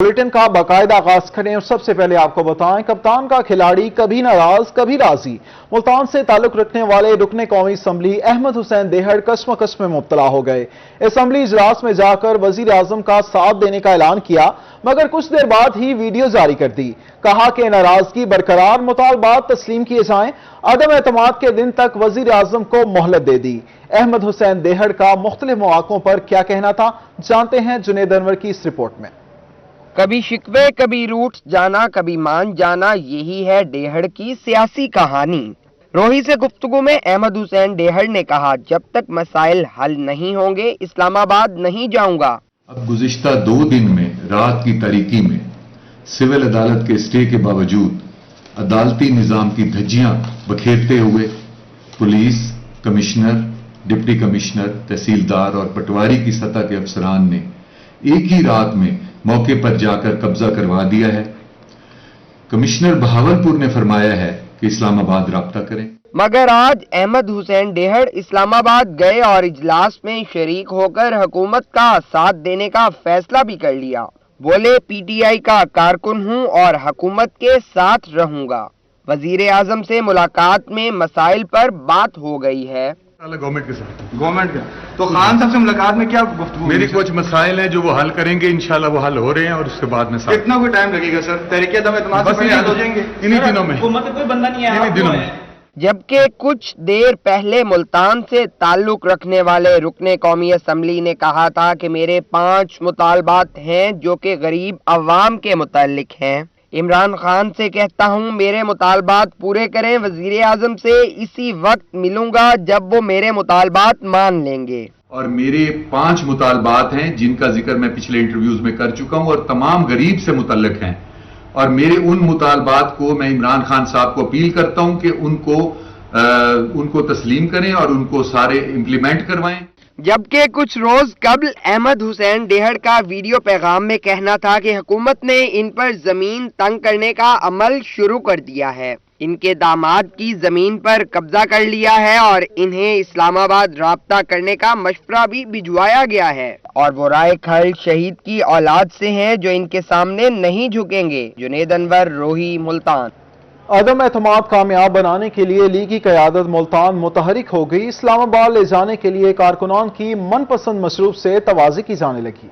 Bulletin का बाकायदा आगाज करें और सबसे पहले आपको बताएं, कप्तान का खिलाड़ी कभी नाराज कभी राजी। मुल्तान से ताल्लुक रखने वाले रुकने कौमी असम्बली अहमद हुसैन देहड़ कश्मकश में मुब्तला हो गए। असम्बली इजलास में जाकर वजीर आजम का साथ देने का ऐलान किया, मगर कुछ देर बाद ही वीडियो जारी कर दी। कहा कि नाराजगी बरकरार, मुतालबात तस्लीम किए जाएं। अदम एतमाद के दिन तक वजीर आजम को मोहलत दे दी। अहमद हुसैन देहड़ का मुख्तलिफ मौक़ों पर क्या कहना था, जानते हैं जुनेद अनवर की इस रिपोर्ट में। कभी शिकवे कभी रूठ जाना कभी मान जाना, यही है डेहड़ की सियासी कहानी। रोही से गुफ्तगू में अहमद हुसैन डेहड़ ने कहा, जब तक मसाइल हल नहीं होंगे इस्लामाबाद नहीं जाऊंगा। अब गुज़िश्ता 2 दिन में रात की तारीकी में सिविल अदालत के स्टे के बावजूद अदालती निज़ाम की धज्जियां बखेरते हुए पुलिस, कमिश्नर, डिप्टी कमिश्नर, तहसीलदार और पटवारी की सतह के अफसरान ने एक ही रात में मौके पर जाकर कब्जा करवा दिया है। कमिश्नर बहावलपुर ने फरमाया है कि इस्लामाबाद राब्ता करें। मगर आज अहमद हुसैन डेहड़ इस्लामाबाद गए और इजलास में शरीक होकर हुकूमत का साथ देने का फैसला भी कर लिया। बोले, पीटीआई का कारकुन हूं और हुकूमत के साथ रहूंगा। वजीर आजम से मुलाकात में मसाइल पर बात हो गई है। गवर्नमेंट के साथ, गवर्नमेंट का तो खान साहब से मुलाकात में क्या गुफ्तगू? मेरी कुछ मसाइल हैं जो वो हल करेंगे, इंशाल्लाह वो हल हो रहे हैं और उसके बाद में कितना कोई टाइम लगेगा सर? तहरीके दम एतमाद से पहले हल हो जाएंगे इन्हीं दिनों में। हुकूमत कोई बंदा नहीं है इन्हीं दिनों में। जबकि कुछ देर पहले मुल्तान से ताल्लुक रखने वाले रुकने कौमी असम्बली ने कहा था कि मेरे 5 मुतालबात हैं जो कि गरीब अवाम के मुताल्लिक हैं। इमरान खान से कहता हूं मेरे मुतालबात पूरे करें। वजीर आजम से इसी वक्त मिलूंगा जब वो मेरे मुतालबात मान लेंगे। और मेरे 5 मुतालबात हैं जिनका जिक्र मैं पिछले इंटरव्यूज में कर चुका हूं और तमाम गरीब से मुतल्लिक हैं। और मेरे उन मुतालबात को मैं इमरान खान साहब को अपील करता हूं कि उनको तस्लीम करें और उनको सारे इम्प्लीमेंट करवाएं। जबकि कुछ रोज कबल अहमद हुसैन डेहड़ का वीडियो पैगाम में कहना था कि हुकूमत ने इन पर जमीन तंग करने का अमल शुरू कर दिया है। इनके दामाद की जमीन पर कब्जा कर लिया है और इन्हें इस्लामाबाद राब्ता करने का मशवरा भी भिजवाया गया है। और वो राय खल शहीद की औलाद से हैं जो इनके सामने नहीं झुकेंगे। जुनेद अनवर, रोही, मुल्तान। अदम एतमाद कामयाब बनाने के लिए लीगी क़यादत मुल्तान मुतहरिक हो गई। इस्लामाबाद ले जाने के लिए कारकुनान की मनपसंद मशरूब से तवाज़ी की जाने लगी।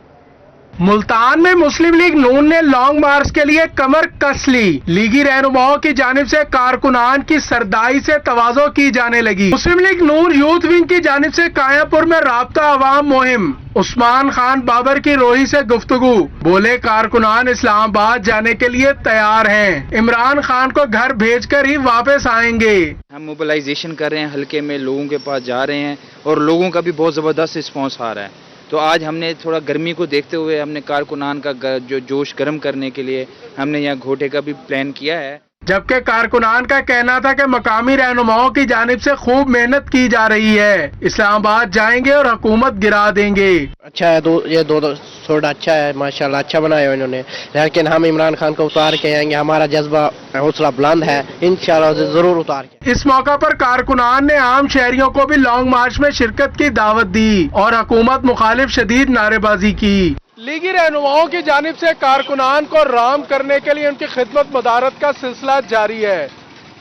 मुल्तान में मुस्लिम लीग नून ने लॉन्ग मार्च के लिए कमर कस ली। लीगी रहनुमाओं की जानिब से कारकुनान की सरदाई से तवाज़ो की जाने लगी। मुस्लिम लीग नून यूथ विंग की जानिब से कायापुर में राब्ता अवाम मुहिम। उस्मान खान बाबर की रोही से गुफ्तगू। बोले, कारकुनान इस्लामाबाद जाने के लिए तैयार हैं। इमरान खान को घर भेजकर ही वापस आएंगे। हम मोबिलाइजेशन कर रहे हैं, हल्के में लोगों के पास जा रहे हैं और लोगों का भी बहुत ज़बरदस्त रिस्पॉन्स आ रहा है। तो आज हमने थोड़ा गर्मी को देखते हुए हमने कारकुनान का जो जोश गर्म करने के लिए हमने यहाँ घोटे का भी प्लान किया है। जबकि कारकुनान का कहना था कि मकामी रहनुमाओं की जानिब से खूब मेहनत की जा रही है। इस्लामाबाद जाएंगे और हुकूमत गिरा देंगे। अच्छा है, ये दो थोड़ा अच्छा है, माशाल्लाह अच्छा बनाया इन्होंने। लेकिन हम इमरान खान को उतार के आएंगे, हमारा जज्बा हौसला बुलंद है, इंशाल्लाह जरूर उतार के। इस मौका पर कारकुनान ने आम शहरियों को भी लॉन्ग मार्च में शिरकत की दावत दी और हुकूमत मुखालिफ शदीद नारेबाजी की। लीगी रहनुमाओं की जानिब से कारकुनान को राम करने के लिए उनकी खिदमत मदारत का सिलसिला जारी है।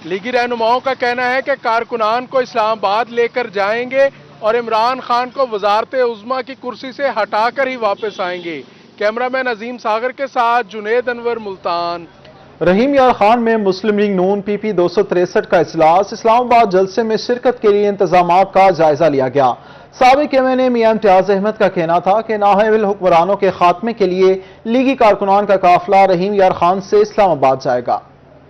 लीगी रहनुमाओं का कहना है कि कारकुनान को इस्लामाबाद लेकर जाएंगे और इमरान खान को वजारत उज़्मा की कुर्सी से हटाकर ही वापस आएंगे। कैमरामैन अजीम सागर के साथ जुनेद अनवर, मुल्तान। रहीम यार खान में मुस्लिम लीग नून PP 263 का इजलास। इस्लामाबाद जलसे में शिरकत के लिए इंतजामात का जायजा लिया गया। साबिक MNA मियां इम्तियाज अहमद का कहना था कि नाअहल हुक्मरानों के खात्मे के लिए लीगी कारकुनान का काफिला रहीम यार खान से इस्लामाबाद जाएगा।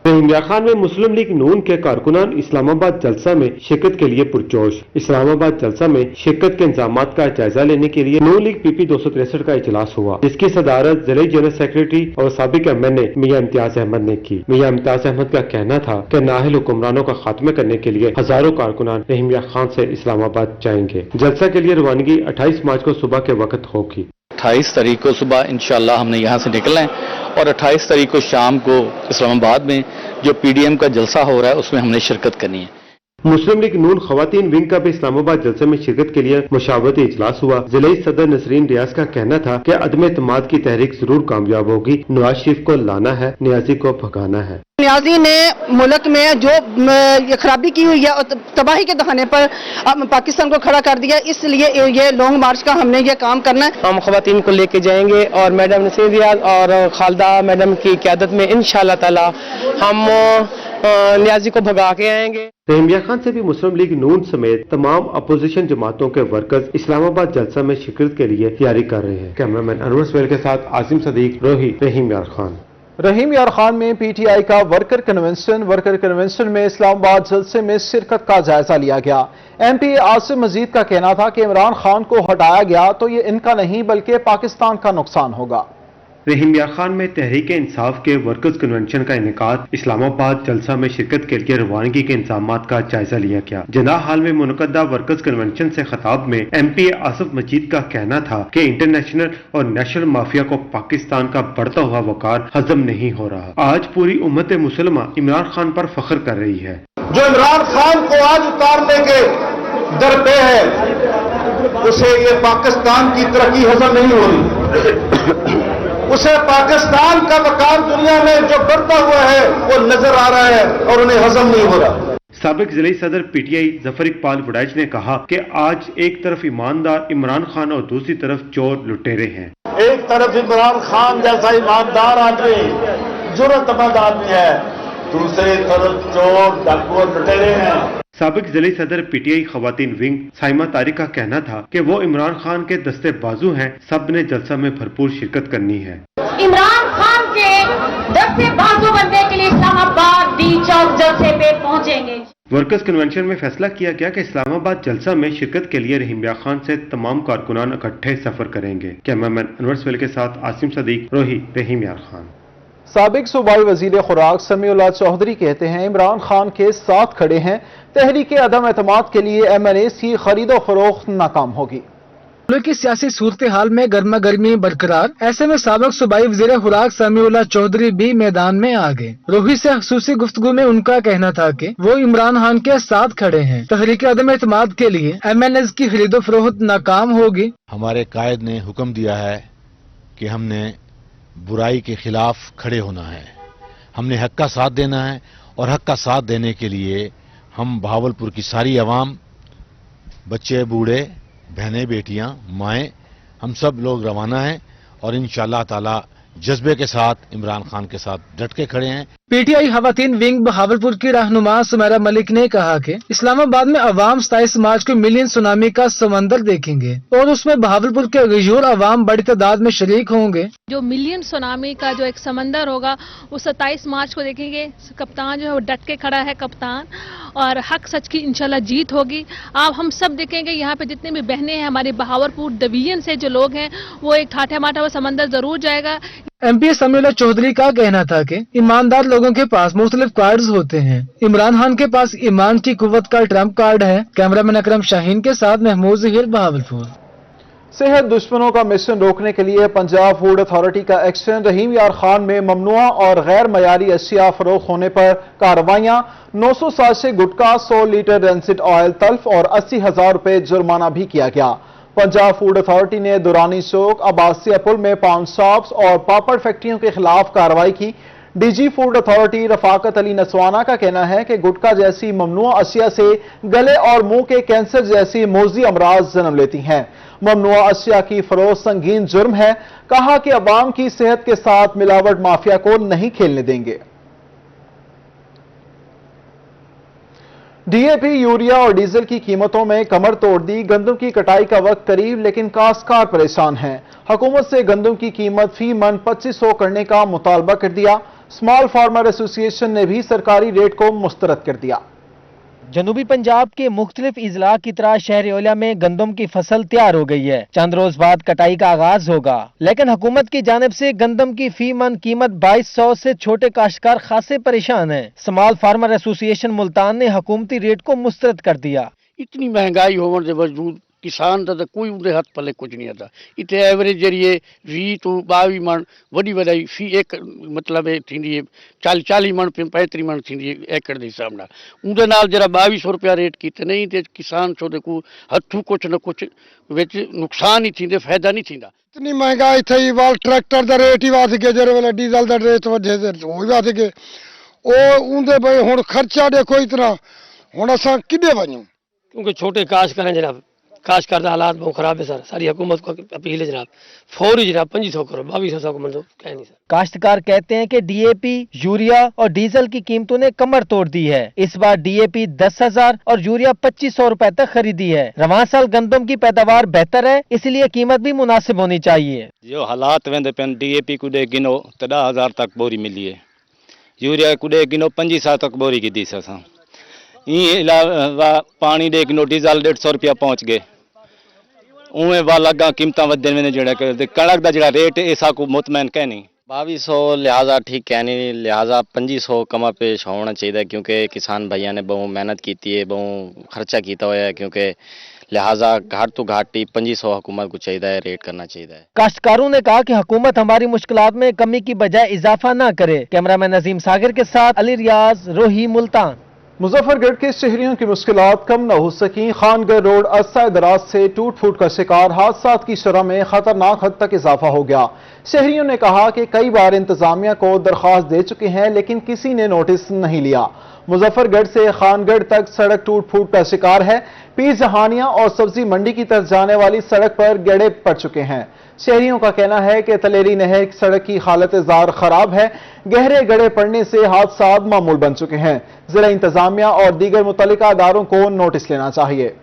रहीम यार खान में मुस्लिम लीग नून के कारकुनान इस्लामाबाद जलसा में शिरकत के लिए पुरजोश। इस्लामाबाद जलसा में शिरकत के इंतजामात का जायजा लेने के लिए नून लीग PP 263 का इजलास हुआ, जिसकी सदारत जिले जनरल सेक्रेटरी और साबिक MNA मियां इम्तियाज अहमद ने की। मियां इम्तियाज अहमद का कहना था कि नाअहल हुक्मरानों का खात्मे करने के लिए हजारों कारकुनान रहीम यार खान से इस्लामाबाद जाएंगे। जलसा के लिए रवानगी 28 मार्च को सुबह के वक्त होगी। 28 तारीख को सुबह इंशाल्लाह हमने यहाँ से निकलना है और 28 तारीख को शाम को इस्लामाबाद में जो PDM का जलसा हो रहा है उसमें हमने शिरकत करनी है। मुस्लिम लीग नून खवातीन विंग का भी इस्लामाबाद जलसे में शिरकत के लिए मुशावरती इजलास हुआ। जिले सदर नसरीन रियाज का कहना था कि अदम एतमाद की तहरीक जरूर कामयाब होगी, नवाज शरीफ को लाना है, नियाजी को भगाना है। नियाजी ने मुल्क में जो खराबी की हुई है, तबाही के दहाने पर पाकिस्तान को खड़ा कर दिया, इसलिए ये लॉन्ग मार्च का हमने ये काम करना है। हम खवातीन को लेके जाएंगे और मैडम नसीर रियाज और खालदा मैडम की क़यादत में इंशाअल्लाह ताला हम नियाजी को भगा के आएंगे। रहीमिया खान से भी मुस्लिम लीग नून समेत तमाम अपोजिशन जमातों के वर्कर्स इस्लामाबाद जलसा में शिरकत के लिए तैयारी कर रहे हैं। कैमरामैन अनवर सवेल के साथ आसिम सदीक, रोही, रहीम यार खान। रहीम यार खान में पीटीआई का वर्कर कन्वेंशन में इस्लामाबाद जलसे में शिरकत का जायजा लिया गया। एमपी आसिम मजीद का कहना था कि इमरान खान को हटाया गया तो ये इनका नहीं बल्कि पाकिस्तान का नुकसान होगा। रहीम यार खान में तहरीक इंसाफ के वर्कर्स कन्वेंशन का इनेकाद इस्लामाबाद जलसा में शिरकत के लिए रवानगी के इंतजामात का जायजा लिया गया। जिन्ना हाल में मुनक़दा वर्कर्स कन्वेंशन से खिताब में एमपी आसिफ मजीद का कहना था कि इंटरनेशनल और नेशनल माफिया को पाकिस्तान का बढ़ता हुआ वकार हजम नहीं हो रहा। आज पूरी उम्मत मुसलमा इमरान खान पर फख्र कर रही है। जो इमरान खान को आज उतारने के दर पे है, उसे ये पाकिस्तान की तरक्की हजम नहीं हो रही। उसे पाकिस्तान का वकार दुनिया में जो बढ़ता हुआ है वो नजर आ रहा है और उन्हें हजम नहीं हो रहा। साबिक जिले सदर पीटीआई जफर इकबाल वडाइच ने कहा कि आज एक तरफ ईमानदार इमरान खान और दूसरी तरफ चोर लुटेरे हैं। एक तरफ इमरान खान जैसा ईमानदार आदमी, जुर्रतमंद आदमी है, दूसरी तरफ चोर डाकू और लुटेरे हैं। साबिक जिले सदर पीटीआई खवातीन विंग साइमा तारिक का कहना था कि वो इमरान खान के दस्ते बाजू हैं, सब ने जलसा में भरपूर शिरकत करनी है। इमरान खान के दस्ते बाजू बनने के लिए इस्लामाबाद डी चौक जलसे पे पहुंचेंगे। वर्कर्स कन्वेंशन में फैसला किया गया कि इस्लामाबाद जलसा में शिरकत के लिए रहीम यार खान से तमाम कारकुनान इकट्ठे सफर करेंगे। कैमरामैन अनवर सवेल के साथ आसिम सदीक, रोही, रहीम यार खान। साबिक सूबाई वजीर खुराक समीउल्लाह चौधरी कहते हैं इमरान खान के साथ खड़े हैं, तहरीक अदम एतमाद के लिए एमएनएस की खरीदो फरोख्त नाकाम होगी। मुल्क की सियासी सूरत हाल में गर्मा गर्मी बरकरार, ऐसे में साबिक सूबाई वजीर खुराक समीउल्लाह चौधरी भी मैदान में आ गए। रोही से खसूसी गुफ्तगू में उनका कहना था कि वो इमरान खान के साथ खड़े हैं, तहरीक अदम एतमाद के लिए एमएनएस की खरीदो फरोख्त नाकाम होगी। हमारे कायद ने हुक्म दिया है कि हमने बुराई के खिलाफ खड़े होना है, हमने हक का साथ देना है और हक का साथ देने के लिए हम बहावलपुर की सारी आवाम, बच्चे बूढ़े, बहनें बेटियां, माएँ, हम सब लोग रवाना हैं और इंशाअल्लाह ताला जज्बे के साथ इमरान खान के साथ डट के खड़े हैं। पीटीआई खवातीन विंग बहावलपुर की रहनुमा सुमेरा मलिक ने कहा कि इस्लामाबाद में अवाम 27 मार्च को मिलियन सुनामी का समंदर देखेंगे और उसमें बहावलपुर के गयूर अवाम बड़ी तादाद में शरीक होंगे। जो मिलियन सुनामी का जो एक समंदर होगा वो 27 मार्च को देखेंगे। कप्तान जो है वो डट के खड़ा है कप्तान, और हक सच की इंशाल्लाह जीत होगी। आप हम सब देखेंगे यहाँ पे जितने भी बहनें हैं हमारे बहावलपुर डिवीजन से जो लोग हैं, वो एक ठाठा माठा वो समंदर जरूर जाएगा। एमपी समीउल्लाह चौधरी का कहना था कि ईमानदार लोगों के पास मुख्तलिफ कार्ड्स होते हैं, इमरान खान के पास ईमान की कुव्वत का ट्रम्प कार्ड है। कैमरामैन अकरम शाहीन के साथ महमूद ज़हीर, बहावलपुर। सेहत दुश्मनों का मिशन रोकने के लिए पंजाब फूड अथॉरिटी का एक्शन। रहीम यार खान में ममनुआ और गैर मयारी अशिया फरोख्त होने पर कार्रवाइयां। 900 साशे गुटखा, 100 लीटर रेंसिड ऑयल तल्फ और 80,000 रुपए जुर्माना भी किया गया। पंजाब फूड अथॉरिटी ने दुरानी चौक, अब्बासिया पुल में पाउंड शॉप्स और पापड़ फैक्ट्रियों के खिलाफ कार्रवाई की। DG food authority Rafaqat Ali Naswana का कहना है कि गुटखा जैसी ममनुआ अशिया से गले और मुंह के कैंसर जैसी मोजी अमराज जन्म लेती हैं। ममनुआ अशिया की फरोख्त संगीन जुर्म है। कहा कि अवाम की सेहत के साथ मिलावट माफिया को नहीं खेलने देंगे। डीएपी, यूरिया और डीजल की कीमतों में कमर तोड़ दी। गंदम की कटाई का वक्त करीब, लेकिन काश्तकार परेशान हैं। हुकूमत से गंदम की कीमत फी मन 2500 करने का मुतालबा कर दिया। स्मॉल फार्मर एसोसिएशन ने भी सरकारी रेट को मुस्तरद कर दिया। जनूबी पंजाब के मुख्तलिफ इजला की तरह शहर ओलिया में गंदम की फसल तैयार हो गई है। चंद रोज बाद कटाई का आगाज होगा, लेकिन हुकूमत की जानिब से गंदम की फी मन कीमत 2200 से छोटे काश्तकार खासे परेशान हैं। स्मॉल फार्मर एसोसिएशन मुल्तान ने हुकूमती रेट को मुस्तरद कर दिया। इतनी महंगाई होने के बावजूद किसान का तो कोई उनके हाथ पल्ले कुछ नहीं आता। इतने एवरेज जरिए 20 तो 22 मन वही वधाई फी एक मतलब 40 मन 35 मन थी एकड़ के हिसाब न उनके नाल जरा 2200 रुपया रेट किते नहीं तो किसान छो देखो हथू कुछ न कुछ विच नुकसान ही थी फायदा नहीं थी। इतनी महंगाई थी वाल ट्रैक्टर का रेट ही वध गया जरे वेले डीजल का रेट वधे वो ही वध गए उनके भाई हुण खर्चा देखो इतना हुण असां किदे वञूं क्योंकि छोटे काश्तकार हैं जनाब, काश्तकार का हालात बहुत खराब है सर। सारी हुकूमत को अपील है जनाब, फौरी जनाब 2500 करो 2200 को मंजूर कह नहीं सर। काश्तकार कहते हैं कि डीएपी, यूरिया और डीजल की कीमतों ने कमर तोड़ दी है। इस बार डीएपी 10,000 और यूरिया 2500 रुपए तक खरीदी है। रवां साल गंदम की पैदावार बेहतर है, इसलिए कीमत भी मुनासिब होनी चाहिए। जो हालात वेंदे पेन डीएपी कुडे गिनो तो 10,000 तक बोरी मिली है, यूरिया कुडे गिनो 2500 तक बोरी की दी सा। इलावा पानी दे गिनो डीजल 150 रुपया पहुंच गए। उवें वाला कीमत वधन में जड़ा कणक का जड़ा रेट ऐसा को मुतमैन कह नहीं 2200 लिहाजा ठीक कह नहीं, लिहाजा 2500 कमा पेश होना चाहिए क्योंकि किसान भैया ने बहुत मेहनत की है, बहुत खर्चा किया हुआ है, क्योंकि लिहाजा घाट तो घाट ही 2500 हुकूमत को चाहिए रेट करना चाहिए। काश्तकारों ने कहा कि हुकूमत हमारी मुश्किलात में कमी की बजाय इजाफा न करे। कैमरामैन नजीम सागर के साथ अली रियाज, रोही, मुल्तान। मुजफ्फरगढ़ के शहरियों की मुश्किलात कम न हो सकी। खानगढ़ रोड अरसा दराज से टूट फूट का शिकार, हादसात की शरह में खतरनाक हद तक इजाफा हो गया। शहरियों ने कहा कि कई बार इंतजामिया को दरख्वास्त दे चुके हैं लेकिन किसी ने नोटिस नहीं लिया। मुजफ्फरगढ़ से खानगढ़ तक सड़क टूट फूट का शिकार है। पीर जहानिया और सब्जी मंडी की तरफ जाने वाली सड़क पर गड्ढे पड़ चुके हैं। शहरियों का कहना है कि तलेरी नहर सड़क की हालत जार खराब है। गहरे गड्ढे पड़ने से हादसा मामूल बन चुके हैं। जिला इंतजामिया और दीगर मुतल्लिका अदारों को नोटिस लेना चाहिए।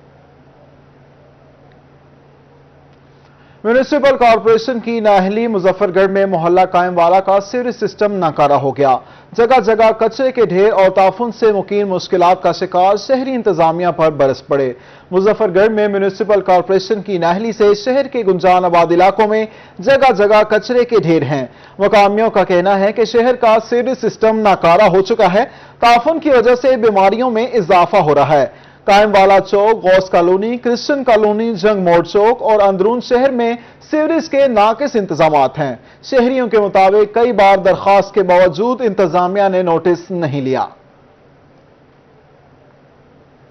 म्यूनिसिपल कॉरपोरेशन की नाअहली, मुजफ्फरगढ़ में मोहल्ला कायमवाला का सीवरेज सिस्टम नाकारा हो गया। जगह जगह कचरे के ढेर और ताफुन से मुकीम मुश्किलात का शिकार शहरी इंतजामिया पर बरस पड़े। मुजफ्फरगढ़ में म्यूनिसिपल कॉरपोरेशन की नाअहली से शहर के गुंजान आबाद इलाकों में जगह जगह कचरे के ढेर हैं। मकामियों का कहना है कि शहर का सीवरेज सिस्टम नाकारा हो चुका है। ताफुन की वजह से बीमारियों में इजाफा हो रहा है। कायमवाला चौक, गौस कॉलोनी, क्रिश्चियन कॉलोनी, जंग मोड़ चौक और अंदरून शहर में सीवरेज के नाकिस इंतजामात हैं। शहरियों के मुताबिक कई बार दरख्वास्त के बावजूद इंतजामिया ने नोटिस नहीं लिया।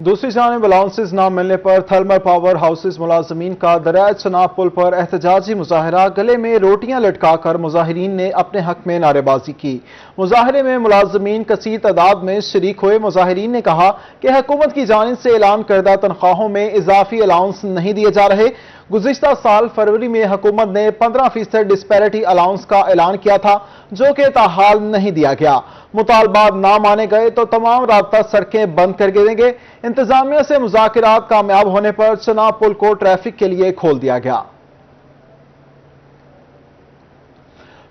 दूसरी जानिब अलाउंसेस न मिलने पर थर्मल पावर हाउसेस मुलाजमीन का दरियाए चनाब पुल पर एहतजाजी मुजाहरा, गले में रोटियां लटकाकर मुजाहिरीन ने अपने हक में नारेबाजी की। मुजाहरे में मुलाजमीन कसीर तादाद में शरीक हुए। मुजाहिरीन ने कहा कि हुकूमत की जानिब से ऐलान करदा तनख्वाहों में इजाफी अलाउंस नहीं दिए जा रहे। गुज़िश्ता साल फरवरी में हुकूमत ने 15% डिस्पैरिटी अलाउंस का ऐलान किया था, जो कि ताहाल नहीं दिया गया। मुतालबात ना माने गए तो तमाम राब्ता सड़कें बंद कर देंगे। इंतजामिया से मुज़ाकिरात कामयाब होने पर चनाब पुल को ट्रैफिक के लिए खोल दिया गया।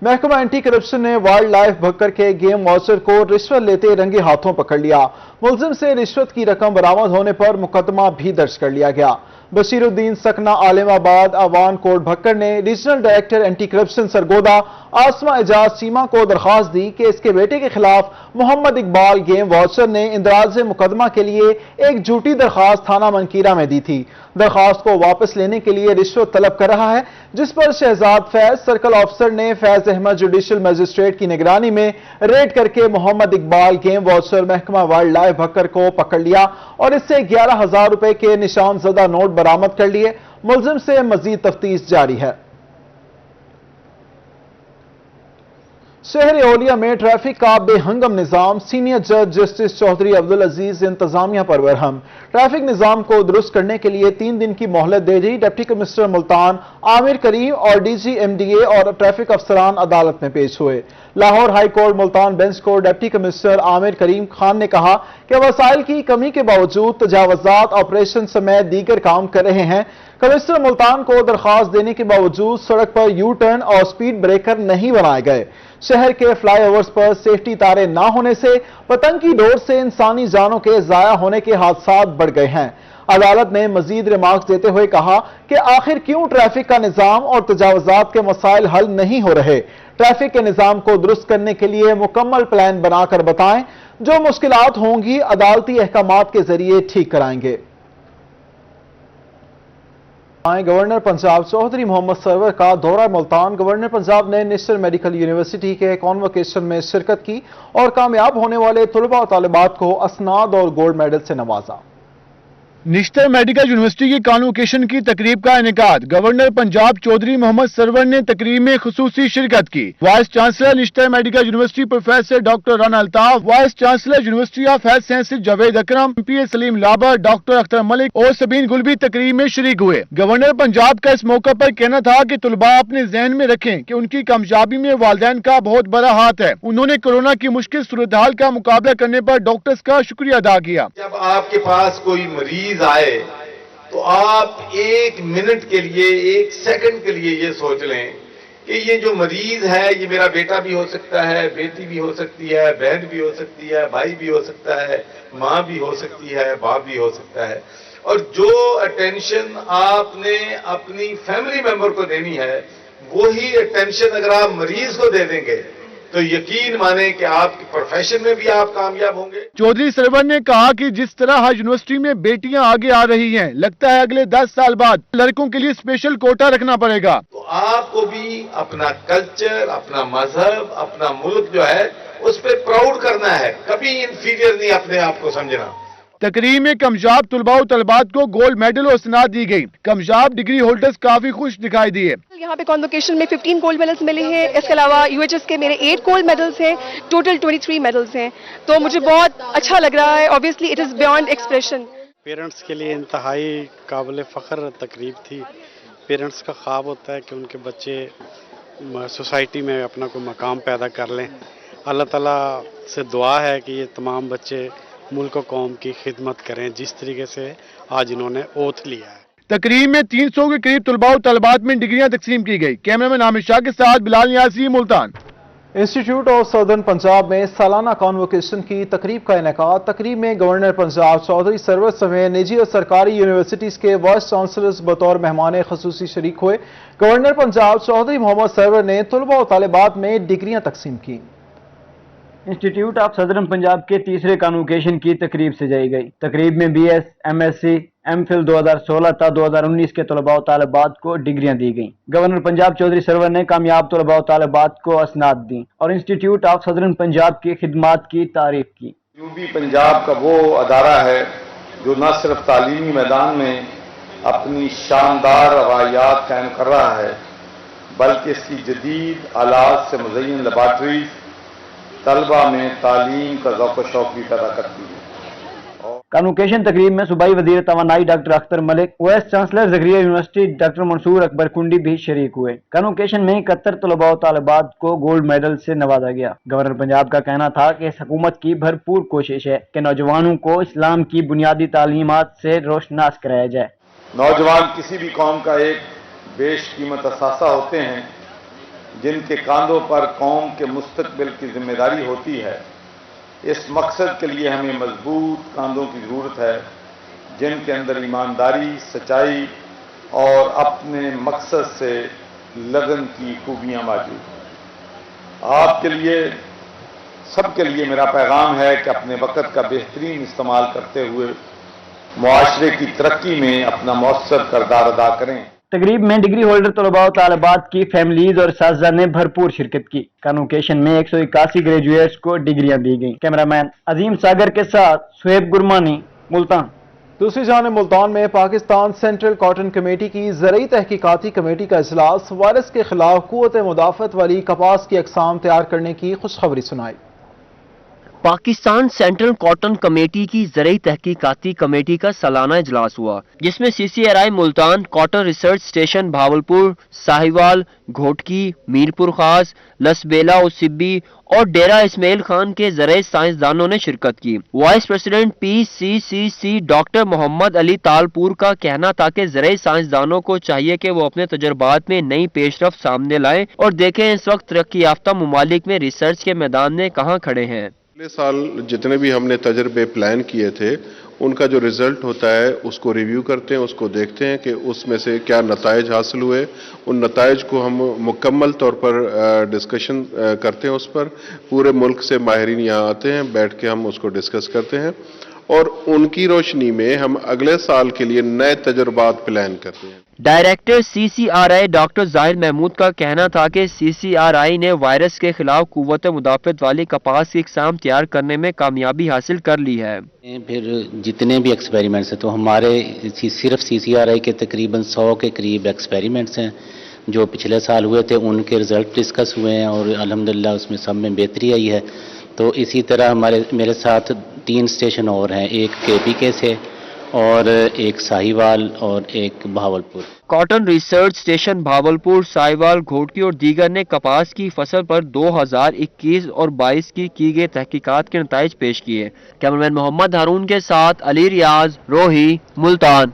महकमा एंटी करप्शन ने वाइल्ड लाइफ भक्कर के गेम वॉचर को रिश्वत लेते रंगे हाथों पकड़ लिया। मुलजिम से रिश्वत की रकम बरामद होने पर मुकदमा भी दर्ज कर लिया गया। बशीरुद्दीन सकना आलिमाबाद अवान कोर्ट भक्कर ने regional director anti corruption Sargodha Asma Ejaz Cheema को दरख्वास्त दी कि इसके बेटे के खिलाफ मोहम्मद इकबाल गेम वॉचर ने इंदराज मुकदमा के लिए एक झूठी दरख्वास्त थाना मनकीरा में दी थी। दरख्वास्त को वापस लेने के लिए रिश्वत तलब कर रहा है, जिस पर शहजाद फैज सर्कल ऑफिसर ने फैज अहमद जुडिशियल मजिस्ट्रेट की निगरानी में रेड करके मोहम्मद इकबाल गेम वॉचर महकमा वाइल्ड लाइफ भक्कर को पकड़ लिया और इससे 11,000 रुपए के निशान ज़दा नोट बरामद कर लिए। मुलजिम से मजीद तफ्तीश जारी है। शहर ओलिया में ट्रैफिक का बेहंगम निजाम, सीनियर जज जस्टिस चौधरी अब्दुल अजीज इंतजामिया पर बरहम। ट्रैफिक निजाम को दुरुस्त करने के लिए 3 दिन की मोहलत दे दी। डिप्टी कमिश्नर मुल्तान आमिर करीम और डीजी एमडीए और ट्रैफिक अफसरान अदालत में पेश हुए। Lahore high court Multan bench को डिप्टी कमिश्नर आमिर करीम खान ने कहा कि वसाइल की कमी के बावजूद तजावजात ऑपरेशन समेत दीगर काम कर रहे हैं। कमिश्नर मुल्तान को दरख्वास्त देने के बावजूद सड़क पर यू टर्न और स्पीड ब्रेकर नहीं बनाए गए। शहर के फ्लाईओवर्स पर सेफ्टी तारे न होने से पतंग की डोर से इंसानी जानों के जाया होने के हादसात बढ़ गए हैं। अदालत ने मजीद रिमार्क्स देते हुए कहा कि आखिर क्यों ट्रैफिक का निजाम और तजावजात के मसाइल हल नहीं हो रहे। ट्रैफिक के निजाम को दुरुस्त करने के लिए मुकम्मल प्लान बनाकर बताएं। जो मुश्किलात होंगी अदालती अहकामात के जरिए ठीक कराएंगे। गवर्नर पंजाब चौधरी मोहम्मद सरवर का दौरा मुल्तान। गवर्नर पंजाब ने नेशनल मेडिकल यूनिवर्सिटी के कॉन्वोकेशन में शिरकत की और कामयाब होने वाले तलबा और तालिबात को असनाद और गोल्ड मेडल से नवाजा। नेशनल मेडिकल यूनिवर्सिटी की कॉन्वोकेशन की तकरीब का इनेकाद। गवर्नर पंजाब चौधरी मोहम्मद सरवर ने तकरीब में खुसूसी शिरकत की। Vice chancellor national medical university professor doctor Rana Altaf, vice chancellor university of health sciences Javed Akram, PA Saleem Labar, doctor Akhtar Malik और सबीन गुल भी तकरीब में शरीक हुए। गवर्नर पंजाब का इस मौका पर कहना था कि तलबा अपने जहन में रखें कि उनकी कामयाबी में वालिदैन का बहुत बड़ा हाथ है। उन्होंने कोरोना की मुश्किल सूरत हाल का मुकाबला करने पर डॉक्टर्स का शुक्रिया अदा किया। जब आपके पास कोई मरीज आए तो आप एक मिनट के लिए, एक सेकंड के लिए ये सोच लें कि ये जो मरीज है ये मेरा बेटा भी हो सकता है, बेटी भी हो सकती है, बहन भी हो सकती है, भाई भी हो सकता है, माँ भी हो सकती है, बाप भी हो सकता है। और जो अटेंशन आपने अपनी फैमिली मेंबर को देनी है वही अटेंशन अगर आप मरीज को दे देंगे तो यकीन माने कि आपके प्रोफेशन में भी आप कामयाब होंगे। चौधरी सरवर ने कहा कि जिस तरह हर यूनिवर्सिटी में बेटियां आगे आ रही हैं, लगता है अगले 10 साल बाद लड़कों के लिए स्पेशल कोटा रखना पड़ेगा। तो आपको भी अपना कल्चर, अपना मजहब, अपना मुल्क जो है उस पर प्राउड करना है, कभी इंफीरियर नहीं अपने आप को समझना। तकरीब में कामयाब तलबा और तलबात को गोल्ड मेडल और सनाद दी गई। कामयाब डिग्री होल्डर्स काफी खुश दिखाई दिए। यहाँ पे कॉन्वोकेशन में 15 गोल्ड मेडल्स मिले हैं। इसके अलावा यूएचएस के मेरे 8 गोल्ड मेडल्स हैं, टोटल 23 मेडल्स हैं। तो मुझे बहुत अच्छा लग रहा है। Obviously it is beyond expression. Parents के लिए इंतहाई काबिल फ़ख्र तकरीब थी। पेरेंट्स का ख्वाब होता है कि उनके बच्चे सोसाइटी में अपना कोई मकाम पैदा कर लें। अल्लाह ताला से दुआ है कि ये तमाम बच्चे मुल्क और कौम की खिदमत करें जिस तरीके से आज इन्होंने ओथ लिया है। तकरीब में 300 के करीब तलबा और तलबात में डिग्रियां तकसीम की गई। कैमरामैन आमिर शाह के साथ Bilal Niazi, Multan. Institute of southern Punjab में सालाना कॉन्वोकेशन की तकरीब का इनेकाद। तकरीब में गवर्नर पंजाब चौधरी सरवर समेत निजी और सरकारी यूनिवर्सिटीज के वाइस चांसलर्स बतौर मेहमान खसूसी शरीक हुए। गवर्नर पंजाब चौधरी मोहम्मद सरवर ने तलबा और तालिबात में डिग्रियां तकसीम की। इंस्टीट्यूट ऑफ सदर्न पंजाब के तीसरे कॉन्वोकेशन की तकरीब सजाई गई। तकरीब में BS, MSc, MPhil 2016 था 2019 के तलबा और तालिबात को डिग्रियां दी गईं। गवर्नर पंजाब चौधरी सरवर ने कामयाब तलबा और तालिबात को असनाद दी और इंस्टीट्यूट ऑफ सदर्न पंजाब की खिदमात की तारीफ की। यूबी पंजाब का वो अदारा है जो न सिर्फ तालीमी मैदान में अपनी शानदार रवायात कायम कर रहा है बल्कि इसकी जदीद आलात से मुज़य्यन लेबॉर्ट्रीज तलबा में तालीम का ज़ौक़ शौक़ भी पैदा करती है। कॉन्वोकेशन तकरीब में सूबाई वज़ीर तवानाई doctor Akhtar Malik, vice chancellor Zakariya university doctor Mansoor Akbar Kundi भी शरीक हुए। कॉन्वोकेशन में 71 तलबा और तालिबात को गोल्ड मेडल से नवाजा गया। गवर्नर पंजाब का कहना था कि इस हुकूमत की भरपूर कोशिश है कि नौजवानों को इस्लाम की बुनियादी तालीमात से रोशनास कराया जाए। नौजवान किसी भी कौम का एक बेशकीमत असासा होते हैं जिनके कांधों पर कौम के मुस्तकबिल की जिम्मेदारी होती है। इस मकसद के लिए हमें मजबूत कांधों की ज़रूरत है जिनके अंदर ईमानदारी, सच्चाई और अपने मकसद से लगन की खूबियाँ मौजूद। आपके लिए, सबके लिए मेरा पैगाम है कि अपने वक़्त का बेहतरीन इस्तेमाल करते हुए मुआशरे की तरक्की में अपना मौसर किरदार अदा करें। तकरीब में डिग्री होल्डर तलबा और तालिबात की फैमिलीज और साज़ा ने भरपूर शिरकत की। कॉन्वोकेशन में 181 ग्रेजुएट्स को डिग्रियां दी गईं। कैमरामैन अजीम सागर के साथ सुहेब गुरमानी, मुल्तान। दूसरी जानिब मुल्तान में पाकिस्तान सेंट्रल कॉटन कमेटी की ज़रई तहकीकाती कमेटी का इजलास। वायरस के खिलाफ कुव्वत मुदाफ़त वाली कपास की अक़साम तैयार करने की खुशखबरी सुनाई। पाकिस्तान सेंट्रल कॉटन कमेटी की ज़रई तहकीकाती कमेटी का सालाना इजलास हुआ जिसमें CCRI Multan, cotton research station Bahawalpur, Sahiwal, Ghotki, Mirpur खास, लसबेला और सिब्बी और डेरा इस्माइल खान के ज़रई साइंसदानों ने शिरकत की। Vice president PCCC doctor Mohammad Ali Talpur का कहना था कि ज़रई साइंसदानों को चाहिए कि वो अपने तजर्बात में नई पेशरफ्त सामने लाएं और देखें इस वक्त तरक्की याफ्ता मुमालिक में रिसर्च के मैदान में कहाँ खड़े हैं। पिछले साल जितने भी हमने तजर्बे प्लान किए थे उनका जो रिजल्ट होता है उसको रिव्यू करते हैं, उसको देखते हैं कि उसमें से क्या नताइज हासिल हुए। उन नताइज को हम मुकम्मल तौर पर डिस्कशन करते हैं। उस पर पूरे मुल्क से माहिरीन यहाँ आते हैं, बैठ के हम उसको डिस्कस करते हैं और उनकी रोशनी में हम अगले साल के लिए नए तजुर्बात प्लान कर रहे हैं। डायरेक्टर CCRI डॉक्टर जाहिर महमूद का कहना था कि CCRI ने वायरस के खिलाफ कुव्वत मुदाफ़त वाली कपास की इकसाम तैयार करने में कामयाबी हासिल कर ली है। फिर जितने भी एक्सपेरिमेंट्स हैं तो हमारे सिर्फ CCRI के तकरीबन 100 के करीब एक्सपेरिमेंट्स हैं जो पिछले साल हुए थे, उनके रिजल्ट डिस्कस हुए हैं और अल्हम्दुलिल्लाह उसमें सब में बेहतरी आई है। तो इसी तरह मेरे साथ 3 स्टेशन और हैं, एक KPK से और एक साहिवाल और एक Bahawalpur. Cotton research station Bahawalpur, Sahiwal, Ghotki और दीगर ने कपास की फसल पर 2021 और 22 की गई तहकीकात के नताइज पेश किए। कैमरामैन मोहम्मद हारून के साथ अली रियाज, रोही, मुल्तान।